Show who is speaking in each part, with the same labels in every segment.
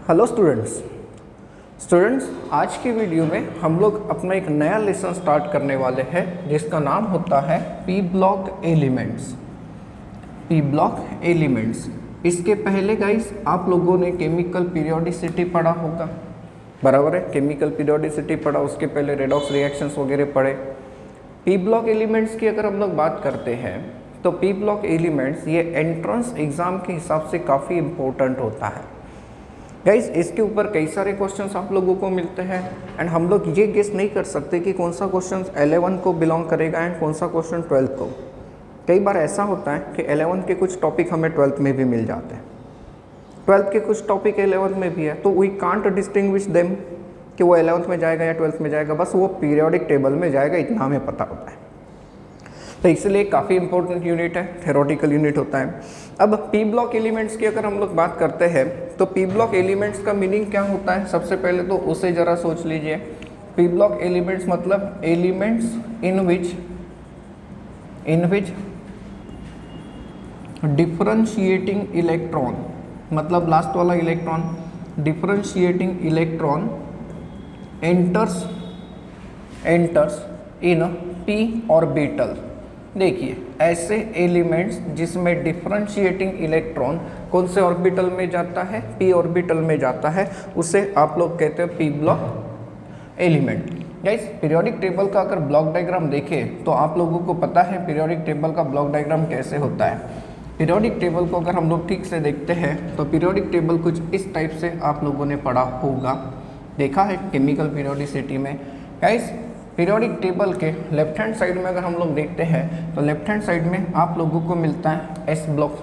Speaker 1: Hello students आज की video में हम लोग अपना एक नया लेसन स्टार्ट करने वाले हैं जिसका नाम होता है पी ब्लॉक एलिमेंट्स। इसके पहले गाइस आप लोगों ने केमिकल पीरियोडिसिटी पढ़ा होगा, बराबर है। केमिकल पीरियोडिसिटी पढ़ा, उसके पहले रेडॉक्स रिएक्शंस वगैरह पढ़े। पी ब्लॉक एलिमेंट्स की अगर हम लोग बात करते हैं तो पी ब्लॉक एलिमेंट्स ये एंट्रेंस एग्ज़ाम के हिसाब से काफ़ी इम्पोर्टेंट होता है गाइस। इसके ऊपर कई सारे क्वेश्चंस आप लोगों को मिलते हैं एंड हम लोग ये गेस नहीं कर सकते कि कौन सा क्वेश्चन 11 को बिलोंग करेगा एंड कौन सा क्वेश्चन 12 को। कई बार ऐसा होता है कि 11 के कुछ टॉपिक हमें 12th में भी मिल जाते हैं, 12th के कुछ टॉपिक 11th में भी है, तो वी कांट डिस्टिंग्विश देम कि वो 11th में जाएगा या 12th में जाएगा, बस वो पीरियोडिक टेबल में जाएगा, इतना हमें पता होता है। तो इसलिए काफ़ी इंपॉर्टेंट यूनिट है, थ्योरेटिकल यूनिट होता है। अब पी ब्लॉक एलिमेंट्स की अगर हम लोग बात करते हैं तो पी ब्लॉक एलिमेंट्स का मीनिंग क्या होता है, सबसे पहले तो उसे ज़रा सोच लीजिए। पी ब्लॉक एलिमेंट्स मतलब elements in which differentiating electron, मतलब लास्ट वाला electron, differentiating electron enters in P orbital. देखिए ऐसे एलिमेंट्स जिसमें डिफरेंशिएटिंग इलेक्ट्रॉन कौन से ऑर्बिटल में जाता है, पी ऑर्बिटल में जाता है, उसे आप लोग कहते हैं P block element. Guys periodic table का अगर ब्लॉक डायग्राम देखें तो आप लोगों को पता है पीरियोडिक टेबल का ब्लॉक डायग्राम कैसे होता है। पीरियोडिक टेबल को अगर हम लोग ठीक से देखते हैं तो पीरियोडिक टेबल कुछ इस टाइप से आप लोगों ने पढ़ा होगा, देखा है केमिकल पीरियोडिसिटी में। गाइस पीरियोडिक टेबल के लेफ्ट हैंड साइड में अगर हम लोग देखते हैं तो लेफ्ट हैंड साइड में आप लोगों को मिलता है एस ब्लॉक।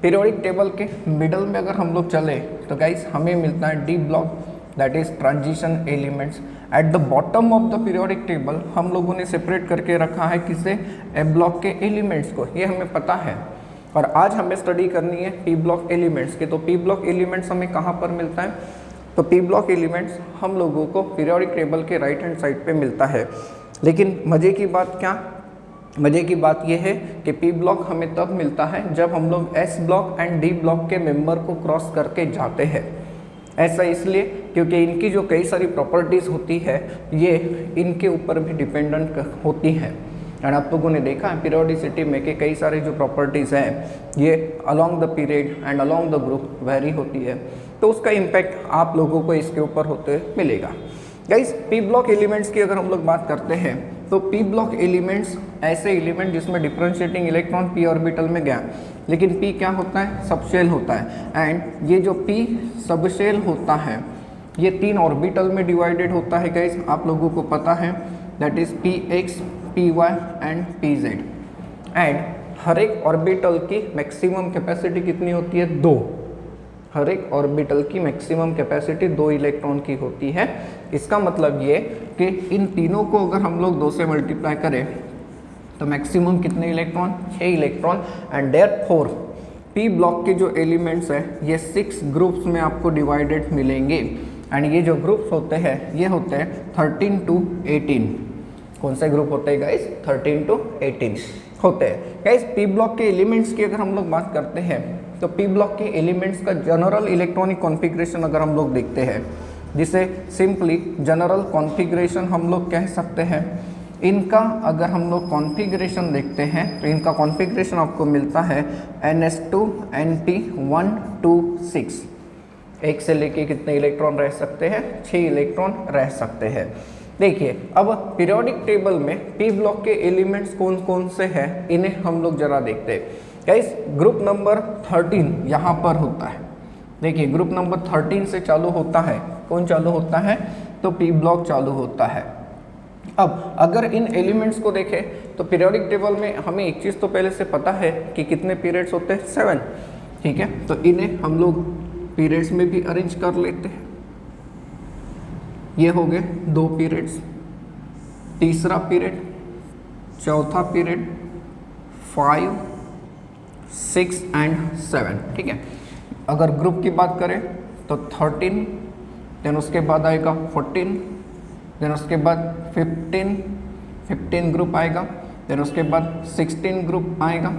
Speaker 1: पीरियोडिक टेबल के मिडल में अगर हम लोग चले तो गाइस हमें मिलता है D block, that is transition elements. At the bottom of the periodic table हम लोगों ने सेपरेट करके रखा है किसे, ए ब्लॉक के एलिमेंट्स को, ये हमें पता है। और आज हमें स्टडी करनी है पी ब्लॉक एलिमेंट्स की। तो पी ब्लॉक एलिमेंट्स हमें कहाँ पर मिलता है, तो पी ब्लॉक एलिमेंट्स हम लोगों को पीरियोडिक टेबल के राइट हैंड साइड पे मिलता है। लेकिन मज़े की बात क्या, मज़े की बात यह है कि पी ब्लॉक हमें तब मिलता है जब हम लोग S block and D block के मेंबर को क्रॉस करके जाते हैं। ऐसा इसलिए क्योंकि इनकी जो कई सारी प्रॉपर्टीज़ होती है ये इनके ऊपर भी डिपेंडेंट होती हैं। एंड आप लोगों ने देखा है पीरियोडिसिटी में कि कई सारे जो प्रॉपर्टीज़ हैं ये along the period and along the group very होती है, तो उसका इम्पैक्ट आप लोगों को इसके ऊपर होते मिलेगा। गाइस पी ब्लॉक एलिमेंट्स की अगर हम लोग बात करते हैं तो पी ब्लॉक एलिमेंट्स ऐसे एलिमेंट जिसमें डिफरेंशिएटिंग इलेक्ट्रॉन पी ऑर्बिटल में गया, लेकिन पी क्या होता है, सबशेल होता है। एंड ये जो पी सबशेल होता है ये 3 ऑर्बिटल में डिवाइडेड होता है गाइस, आप लोगों को पता है, that is P X, P Y and P Z. And हर एक ऑर्बिटल की मैक्सिमम कैपेसिटी कितनी होती है, 2। हर एक ऑर्बिटल की मैक्सिमम कैपेसिटी 2 इलेक्ट्रॉन की होती है। इसका मतलब ये कि इन तीनों को अगर हम लोग 2 से मल्टीप्लाई करें तो मैक्सिमम कितने electron, 6 electron. And therefore P block के जो एलिमेंट्स हैं ये 6 ग्रुप्स में आपको डिवाइडेड मिलेंगे। एंड ये जो ग्रुप्स होते हैं ये होते हैं 13 to 18। कौन से ग्रुप होते हैं गाइस, 13 to 18 होते हैं। गाइस पी ब्लॉक के एलिमेंट्स की अगर हम लोग बात करते हैं तो पी ब्लॉक के एलिमेंट्स का जनरल इलेक्ट्रॉनिक कॉन्फ़िगरेशन अगर हम लोग देखते हैं, जिसे सिंपली जनरल कॉन्फ़िगरेशन हम लोग कह सकते हैं। इनका अगर हम लोग कॉन्फ़िगरेशन देखते हैं तो इनका कॉन्फ़िगरेशन आपको मिलता है NS2 NP1 2 6। एक से लेके कितने इलेक्ट्रॉन रह सकते हैं, 6 इलेक्ट्रॉन रह सकते हैं। देखिए अब पीरियोडिक टेबल में पी ब्लॉक के एलिमेंट्स कौन कौन से हैं इन्हें हम लोग जरा देखते हैं। गाइस ग्रुप नंबर 13 यहाँ पर होता है। देखिए ग्रुप नंबर 13 से चालू होता है, कौन चालू होता है, तो पी ब्लॉक चालू होता है। अब अगर इन एलिमेंट्स को देखें तो पीरियोडिक टेबल में हमें एक चीज़ तो पहले से पता है कि कितने पीरियड्स होते हैं, 7, ठीक है। तो इन्हें हम लोग पीरियड्स में भी अरेंज कर लेते हैं। ये हो गए 2 पीरियड्स, तीसरा पीरियड, चौथा पीरियड, 5, 6 एंड 7, ठीक है। अगर ग्रुप की बात करें तो 13, देन उसके बाद आएगा 14, देन उसके बाद 15 ग्रुप आएगा, देन उसके बाद 16 ग्रुप आएगा,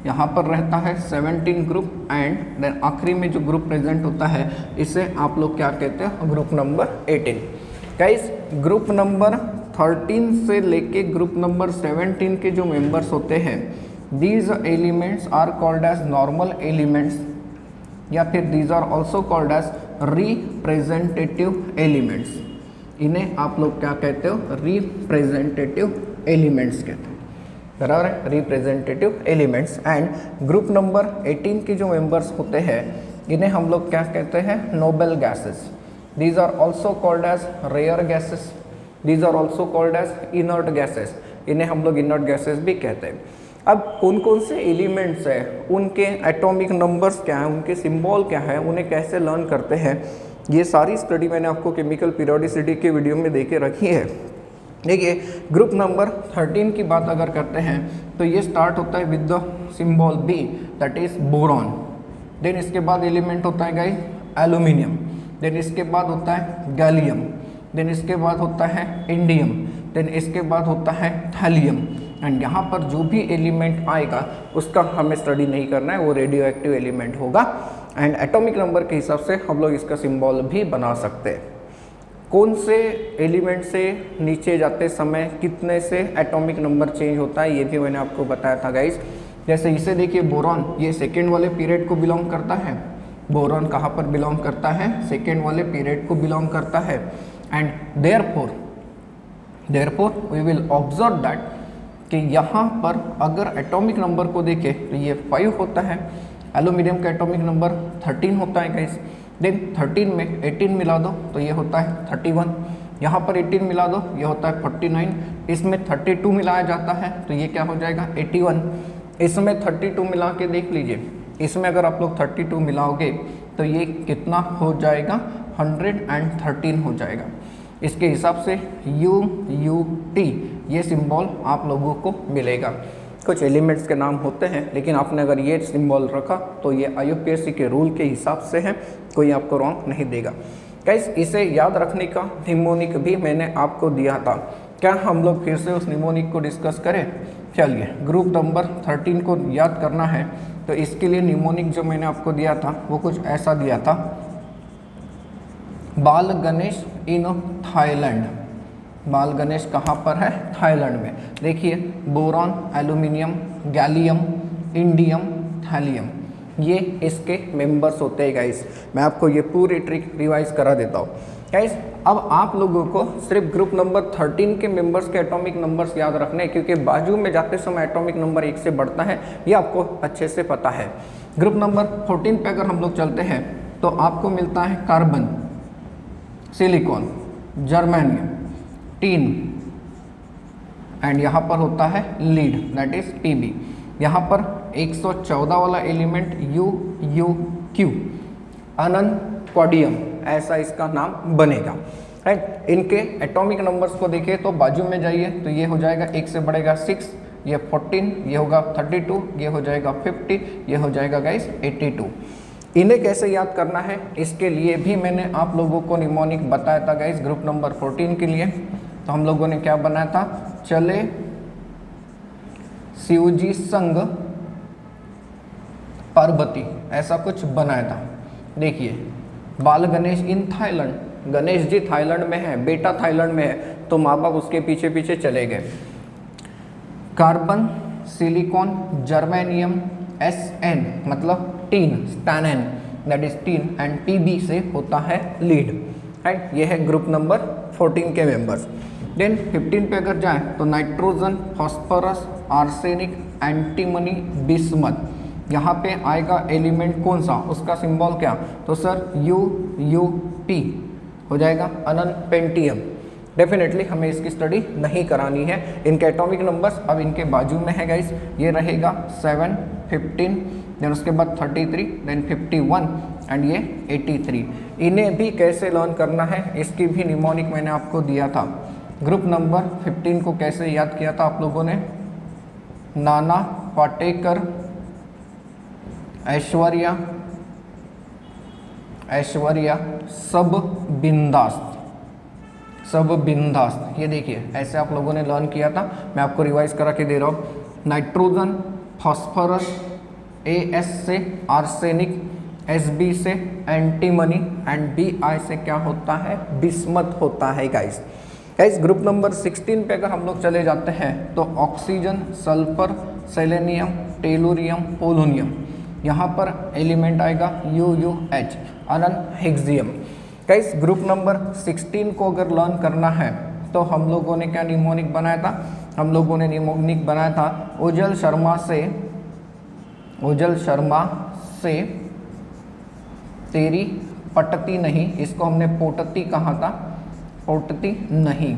Speaker 1: यहाँ पर रहता है 17 ग्रुप एंड देन आखिरी में जो ग्रुप प्रेजेंट होता है इसे आप लोग क्या कहते हैं, group number 18। Guys group number 13 से लेके ग्रुप नंबर 17 के जो मेंबर्स होते हैं, these elements are called as normal elements या फिर these are also called as representative elements. इन्हें आप लोग क्या कहते हो, रिप्रेजेंटेटिव एलिमेंट्स कहते हैं, बराबर है, representative elements. And group number 18 के जो मेंबर्स होते हैं इन्हें हम लोग क्या कहते हैं, noble gases. These are also called as rare gases, these are also called as inert gases, इन्हें हम लोग इनर्ट गैसेस भी कहते हैं। अब कौन कौन से एलिमेंट्स हैं, उनके एटॉमिक नंबर्स क्या हैं, उनके सिंबल क्या है, उन्हें कैसे लर्न करते हैं, ये सारी स्टडी मैंने आपको केमिकल पीरियोडिसिटी के वीडियो में देके रखी है। देखिए ग्रुप नंबर 13 की बात अगर करते हैं तो ये स्टार्ट होता है with the symbol B, that is boron. Then इसके बाद एलिमेंट होता है गाइस एल्यूमिनियम, देन इसके बाद होता है गैलियम, देन इसके बाद होता है इंडियम, देन इसके बाद होता है थैलियम। एंड यहाँ पर जो भी एलिमेंट आएगा उसका हमें स्टडी नहीं करना है, वो रेडियो एक्टिव एलिमेंट होगा। एंड एटॉमिक नंबर के हिसाब से हम लोग इसका सिंबल भी बना सकते हैं। कौन से एलिमेंट से नीचे जाते समय कितने से एटॉमिक नंबर चेंज होता है, ये भी मैंने आपको बताया था गाइस। जैसे इसे देखिए बोरॉन, ये सेकेंड वाले पीरियड को बिलोंग करता है। बोरॉन कहाँ पर बिलोंग करता है, सेकेंड वाले पीरियड को बिलोंग करता है। And therefore we will observe that कि यहाँ पर अगर एटॉमिक नंबर को देखें तो ये 5 होता है। एल्यूमिनियम का एटॉमिक नंबर 13 होता है गाइस। देन 13 में 18 मिला दो तो ये होता है 31, यहाँ पर 18 मिला दो ये होता है 49, इसमें 32 मिलाया जाता है तो ये क्या हो जाएगा 81, इसमें 32 मिला के देख लीजिए, इसमें अगर आप लोग 32 मिलाओगे तो ये कितना हो जाएगा 113 हो जाएगा। इसके हिसाब से UUT ये सिंबल आप लोगों को मिलेगा। कुछ एलिमेंट्स के नाम होते हैं लेकिन आपने अगर ये सिंबल रखा तो ये IUPAC के रूल के हिसाब से है, कोई आपको रॉन्ग नहीं देगा। गाइस इसे याद रखने का निमोनिक भी मैंने आपको दिया था, क्या हम लोग फिर से उस निमोनिक को डिस्कस करें? चलिए ग्रुप नंबर 13 को याद करना है तो इसके लिए निमोनिक जो मैंने आपको दिया था वो कुछ ऐसा दिया था, बाल गणेश इन थाईलैंड। बाल गणेश कहाँ पर है, थाईलैंड में। देखिए boron, aluminium, gallium, indium, thallium ये इसके मेंबर्स होते हैं गाइस। मैं आपको ये पूरी ट्रिक रिवाइज करा देता हूँ गाइस। अब आप लोगों को सिर्फ ग्रुप नंबर 13 के मेंबर्स के एटॉमिक नंबर्स याद रखने हैं क्योंकि बाजू में जाते समय एटॉमिक नंबर 1 से बढ़ता है, ये आपको अच्छे से पता है। ग्रुप नंबर 14 पे अगर हम लोग चलते हैं तो आपको मिलता है carbon, silicon, germanium, tin and यहाँ पर होता है लीड, दैट इज Pb। यहाँ पर 114 वाला एलिमेंट UUQ, अननक्वाडियम ऐसा इसका नाम बनेगा। राइट, इनके एटॉमिक नंबर्स को देखें तो बाजू में जाइए तो ये हो जाएगा 1 से बढ़ेगा 6, ये 14, ये होगा 32, ये हो जाएगा 50, ये हो जाएगा गाइस 82। इन्हें कैसे याद करना है इसके लिए भी मैंने आप लोगों को निमोनिक बताया था गाइस। ग्रुप नंबर 14 के लिए तो हम लोगों ने क्या बनाया था, चले शिवजी संग पार्वती ऐसा कुछ बनाया था। देखिए Bal Ganesh in Thailand, Ganesh ji Thailand में है, बेटा थाईलैंड में है तो माँ बाप उसके पीछे पीछे चले गए। कार्बन, सिलिकॉन, जर्मेनियम, SN मतलब tin, stannum that is tin and Pb से होता है लीड। राइट, ये है ग्रुप नंबर 14 के मेंबर्स। देन 15 पे अगर जाएं तो nitrogen, phosphorus, arsenic, antimony, bismuth. यहाँ पे आएगा एलिमेंट कौन सा, उसका सिंबल क्या, तो सर UUP हो जाएगा, अननपेंटियम। डेफिनेटली हमें इसकी स्टडी नहीं करानी है। इनके एटॉमिक नंबर्स अब इनके बाजू में है गाइस, ये रहेगा 7, 15, देन उसके बाद 33, देन 51 एंड ये 83। इन्हें भी कैसे लर्न करना है इसकी भी निमोनिक मैंने आपको दिया था। ग्रुप नंबर 15 को कैसे याद किया था आप लोगों ने, नाना पाटेकर, ऐश्वर्या, सब बिंदास। ये देखिए ऐसे आप लोगों ने लर्न किया था, मैं आपको रिवाइज करा के दे रहा हूँ। नाइट्रोजन, फास्फोरस, AS से आर्सेनिक, SB से एंटीमनी एंड BI से क्या होता है, बिस्मथ होता है गाइस। गाइस ग्रुप नंबर 16 पे अगर हम लोग चले जाते हैं तो oxygen, sulphur, selenium, tellurium, polonium, यहाँ पर एलिमेंट आएगा UUH, अनन हेक्सियम। गाइस ग्रुप नंबर 16 को अगर लर्न करना है तो हम लोगों ने क्या निमोनिक बनाया था, हम लोगों ने निमोनिक बनाया था ओजल शर्मा से तेरी पटती नहीं, इसको हमने पोटती कहा था, पोटती नहीं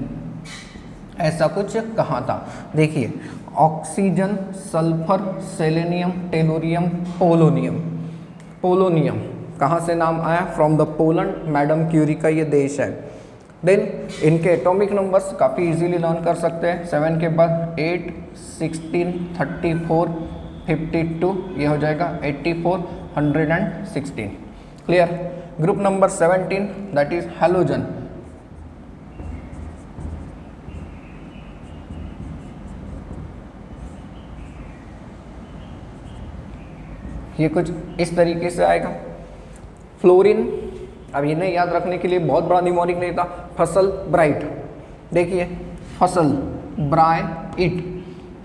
Speaker 1: ऐसा कुछ कहा था। देखिए oxygen, sulphur, selenium, tellurium, polonium कहाँ से नाम आया, from the Poland, madam Curie का ये देश है। देन इनके एटॉमिक नंबर्स काफ़ी इजीली लर्न कर सकते हैं। 7 के बाद 8, 16, 34, 52, ये हो जाएगा 84, 116। Clear. Group number 17 that is halogen. ये कुछ इस तरीके से आएगा। फ्लोरीन, अब इन्हें याद रखने के लिए बहुत बड़ा निमोनिक नहीं था। फसल ब्राइट, देखिए फसल ब्राइट,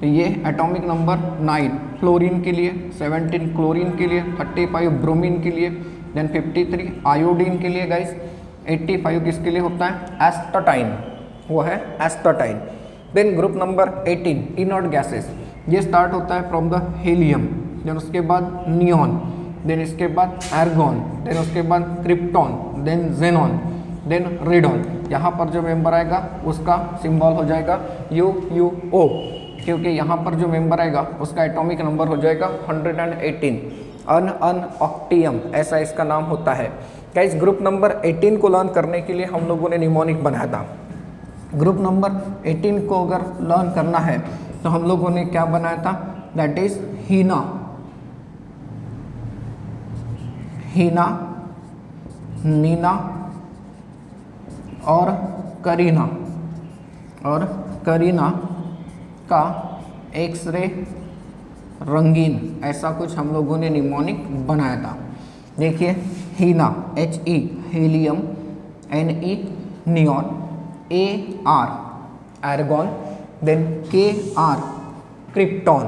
Speaker 1: ये एटॉमिक नंबर 9 फ्लोरीन के लिए, 17 क्लोरीन के लिए, 35 ब्रोमीन के लिए, देन 53 आयोडीन के लिए गाइस, 85 किसके लिए होता है, एस्टाटाइन, वो है astatine. Then group number 18 inert gases, ये स्टार्ट होता है फ्रॉम द हीलियम, देन उसके बाद नियॉन, देन इसके बाद एर्गॉन, देन उसके बाद krypton, then xenon, then radon. यहाँ पर जो मेंबर आएगा उसका सिंबल हो जाएगा UUO, क्योंकि यहाँ पर जो मेंबर आएगा उसका एटॉमिक नंबर हो जाएगा 118, ऑक्टियम ऐसा इसका नाम होता है। गाइस ग्रुप नंबर 18 को लर्न करने के लिए हम लोगों ने निमोनिक बनाया था। ग्रुप नंबर 18 को अगर लर्न करना है तो हम लोगों ने क्या बनाया था, दैट इज हीना, नीना और करीना का एक्सरे रंगीन, ऐसा कुछ हम लोगों ने निमोनिक बनाया था। देखिए Heena HE helium, NE neon, AR argon, then KR krypton,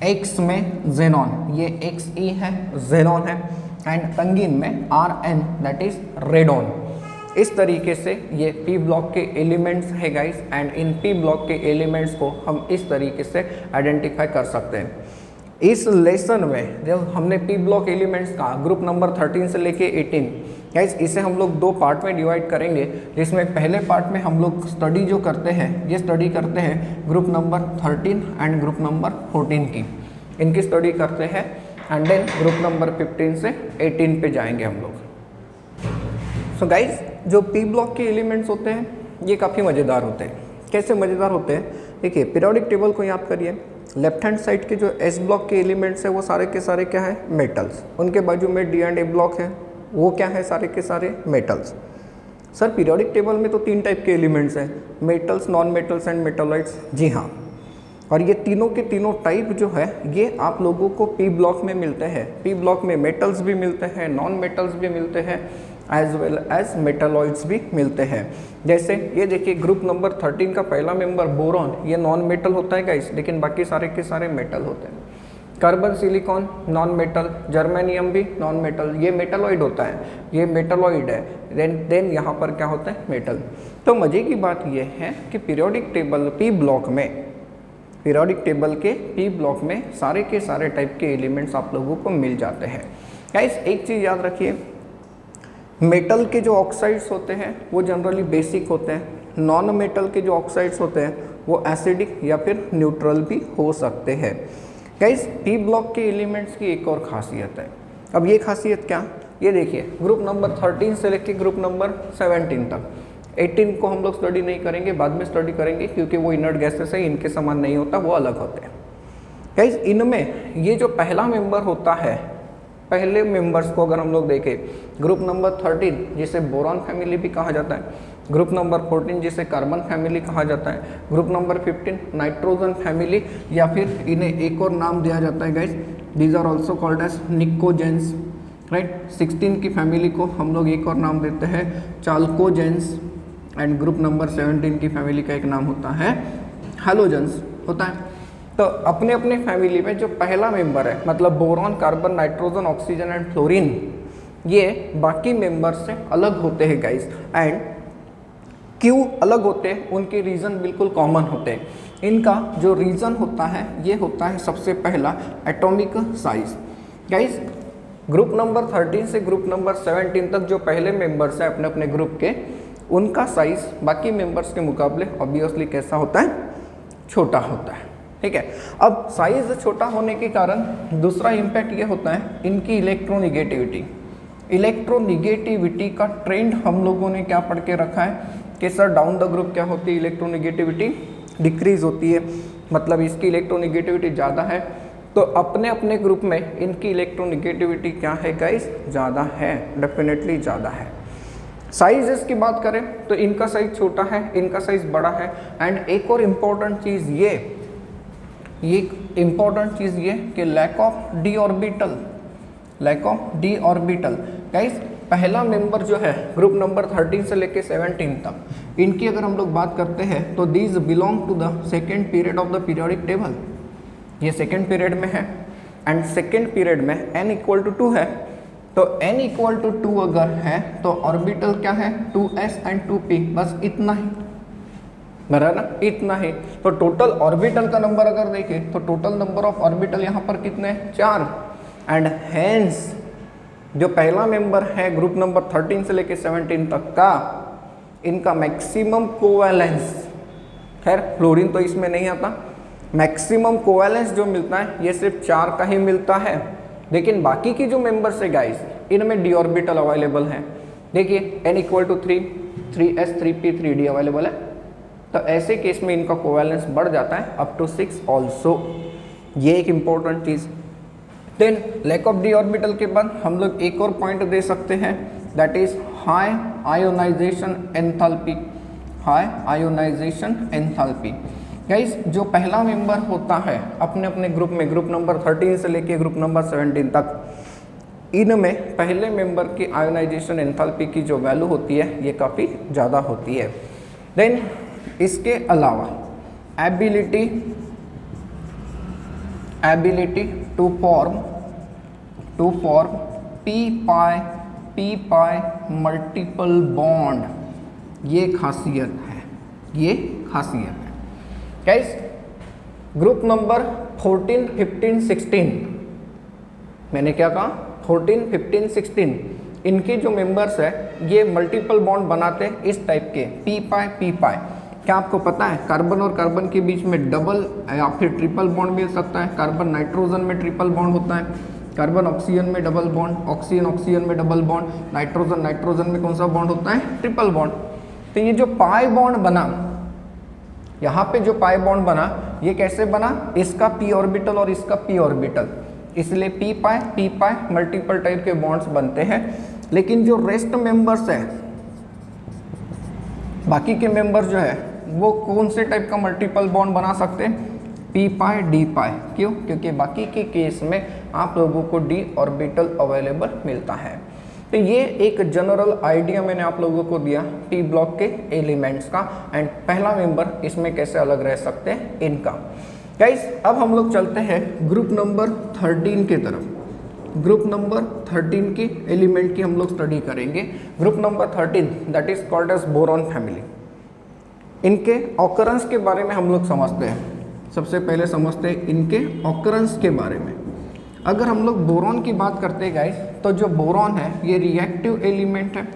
Speaker 1: X में जेनॉन, ये XE है जेनॉन है, एंड रंगीन में RN दैट इज रेडॉन। इस तरीके से ये P ब्लॉक के एलिमेंट्स है guys, and in P block के एलिमेंट्स को हम इस तरीके से आइडेंटिफाई कर सकते हैं। इस लेसन में जब हमने P ब्लॉक एलिमेंट्स का ग्रुप नंबर 13 से लेके 18 गाइस, इसे हम लोग 2 पार्ट में डिवाइड करेंगे, जिसमें पहले पार्ट में हम लोग स्टडी जो करते हैं, ये स्टडी करते हैं group number 13 and group number 14 की, इनकी स्टडी करते हैं, एंड देन ग्रुप नंबर 15 से 18 पे जाएंगे हम लोग। सो गाइज जो P ब्लॉक के एलिमेंट्स होते हैं ये काफ़ी मज़ेदार होते हैं। कैसे मज़ेदार होते हैं, देखिए पीरियोडिक टेबल को याद करिए, लेफ्ट हैंड साइड के जो S ब्लॉक के एलिमेंट्स है वो सारे के सारे क्या है, मेटल्स। उनके बाजू में D एंड A ब्लॉक है, वो क्या है, सारे के सारे मेटल्स। सर पीरियोडिक टेबल में तो 3 टाइप के एलिमेंट्स हैं, metals, non metals and metalloids. जी हाँ, और ये तीनों के तीनों टाइप जो है ये आप लोगों को P ब्लॉक में मिलते हैं। P ब्लॉक में मेटल्स भी मिलते हैं, नॉन मेटल्स भी मिलते हैं, एज वेल एज मेटालॉइड्स भी मिलते हैं। जैसे ये देखिए ग्रुप नंबर 13 का पहला मेंबर बोरॉन, ये नॉन मेटल होता है गाइस, लेकिन बाकी सारे के सारे मेटल होते हैं। Carbon silicon non metal, germanium भी नॉन मेटल, ये मेटालॉइड होता है, ये मेटालॉइड है। देन यहाँ पर क्या होता है, मेटल। तो मज़े की बात ये है कि पीरियोडिक टेबल P ब्लॉक में, पीरियोडिक टेबल के P ब्लॉक में सारे के सारे टाइप के एलिमेंट्स आप लोगों को मिल जाते हैं। गाइस एक चीज़ याद रखिए, मेटल के जो ऑक्साइड्स होते हैं वो जनरली बेसिक होते हैं, नॉन मेटल के जो ऑक्साइड्स होते हैं वो एसिडिक या फिर न्यूट्रल भी हो सकते हैं। गाइस P ब्लॉक के एलिमेंट्स की एक और खासियत है। अब ये खासियत क्या, ये देखिए ग्रुप नंबर 13 से लेकर ग्रुप नंबर 17 तक, 18 को हम लोग स्टडी नहीं करेंगे, बाद में स्टडी करेंगे क्योंकि वो इनर्ट गैसेस है, इनके समान नहीं होता, वो अलग होते हैं। गाइस इनमें ये जो पहला मेंबर होता है, पहले मेंबर्स को अगर हम लोग देखें, ग्रुप नंबर 13 जिसे बोरॉन फैमिली भी कहा जाता है, ग्रुप नंबर 14 जिसे कार्बन फैमिली कहा जाता है, ग्रुप नंबर 15 नाइट्रोजन फैमिली, या फिर इन्हें एक और नाम दिया जाता है guys these are also called as pnicogens, right. 16 की फैमिली को हम लोग एक और नाम देते हैं चाल्कोजेंस, एंड ग्रुप नंबर 17 की फैमिली का एक नाम होता है हैलोजेंस होता है। तो अपने अपने फैमिली में जो पहला मेंबर है, मतलब boron, carbon, nitrogen, oxygen and fluorine, ये बाकी मेंबर से अलग होते हैं गाइस। एंड क्यों अलग होते हैं, उनके रीज़न बिल्कुल कॉमन होते हैं। इनका जो रीज़न होता है ये होता है सबसे पहला atomic size. Guys group number 13 से ग्रुप नंबर 17 तक जो पहले मेंबर्स हैं अपने अपने ग्रुप के, उनका साइज बाकी मेंबर्स के मुकाबले ऑब्वियसली कैसा होता है, छोटा होता है, ठीक है। अब साइज छोटा होने के कारण दूसरा इम्पैक्ट ये होता है इनकी इलेक्ट्रोनिगेटिविटी। इलेक्ट्रोनिगेटिविटी का ट्रेंड हम लोगों ने क्या पढ़ के रखा है कि सर डाउन द ग्रुप क्या होती है, इलेक्ट्रोनिगेटिविटी डिक्रीज होती है, मतलब इसकी इलेक्ट्रोनिगेटिविटी ज़्यादा है। तो अपने अपने ग्रुप में इनकी इलेक्ट्रोनिगेटिविटी क्या है गाइस, ज़्यादा है, डेफिनेटली ज़्यादा है। साइजेस की बात करें तो इनका साइज छोटा है, इनका साइज बड़ा है। एंड एक और इम्पोर्टेंट चीज़ ये इम्पोर्टेंट चीज़ ये कि lack of D orbital, lack of D orbital. Guys पहला मेंबर जो है ग्रुप नंबर 13 से लेके 17 तक, इनकी अगर हम लोग बात करते हैं तो these belong to the second period of the periodic table. ये सेकेंड पीरियड में है एंड सेकेंड पीरियड में n इक्वल टू 2 है। तो n इक्वल टू 2 अगर है तो ऑर्बिटल क्या है, 2s एंड 2p, बस इतना ही, बराबर ना, इतना ही। तो टोटल ऑर्बिटल का नंबर अगर देखें तो टोटल नंबर ऑफ ऑर्बिटल यहाँ पर कितने हैं, 4। एंड हेंस जो पहला मेंबर है ग्रुप नंबर 13 से लेके 17 तक का, इनका मैक्सिमम कोवैलेंस, खैर फ्लोरीन तो इसमें नहीं आता, मैक्सिमम कोवैलेंस जो मिलता है ये सिर्फ 4 का ही मिलता है। लेकिन बाकी की जो मेंबर्स है गाइस, इनमें डी ऑर्बिटल अवेलेबल है। देखिए n equal to 3, 3s 3p 3d available है। तो ऐसे केस में इनका कोवैलेंस बढ़ जाता है अप टू 6 ऑल्सो, ये एक इम्पोर्टेंट चीज़। Then lack of D orbital के बाद हम लोग एक और पॉइंट दे सकते हैं, that is high ionisation enthalpy, high ionisation enthalpy. Guys जो पहला मेंबर होता है अपने अपने ग्रुप में, ग्रुप नंबर 13 से लेके ग्रुप नंबर 17 तक, इनमें पहले मेंबर की आयोनाइजेशन एंथैल्पी की जो वैल्यू होती है ये काफ़ी ज़्यादा होती है। देन इसके अलावा ability to form p pi multiple bond, ये खासियत है, ये खासियत है। गाइस ग्रुप नंबर 14, 15, 16, मैंने क्या कहा, 14, 15, 16, इनके जो मेंबर्स है ये मल्टीपल बॉन्ड बनाते हैं इस टाइप के p पाई। क्या आपको पता है कार्बन और कार्बन के बीच में डबल या फिर ट्रिपल बॉन्ड मिल सकता है। कार्बन नाइट्रोजन में ट्रिपल बॉन्ड होता है, कार्बन ऑक्सीजन में डबल बॉन्ड, ऑक्सीजन में डबल बॉन्ड, नाइट्रोजन में कौन सा बॉन्ड होता है, ट्रिपल बॉन्ड। तो ये जो पाई बॉन्ड बना, यहाँ पे जो पाई बॉन्ड बना, ये कैसे बना, इसका p ऑर्बिटल और इसका p ऑर्बिटल, इसलिए p पाई मल्टीपल टाइप के बॉन्ड्स बनते हैं। लेकिन जो रेस्ट मेंबर्स है, बाकी के मेंबर्स जो है वो कौन से टाइप का मल्टीपल बॉन्ड बना सकते हैं, p पाई d पाई। क्यों, क्योंकि बाकी के केस में आप लोगों को d ऑर्बिटल अवेलेबल मिलता है। तो ये एक जनरल आइडिया मैंने आप लोगों को दिया p ब्लॉक के एलिमेंट्स का, एंड पहला मेंबर इसमें कैसे अलग रह सकते हैं इनका। गाइस अब हम लोग चलते हैं ग्रुप नंबर 13 के तरफ। ग्रुप नंबर 13 के एलिमेंट की हम लोग स्टडी करेंगे। Group number 13 that is called as boron family. इनके ऑकरेंस के बारे में हम लोग समझते हैं। सबसे पहले समझते हैं इनके ऑकरेंस के बारे में। अगर हम लोग बोरॉन की बात करते हैं गाइस, तो जो बोरॉन है ये रिएक्टिव एलिमेंट है।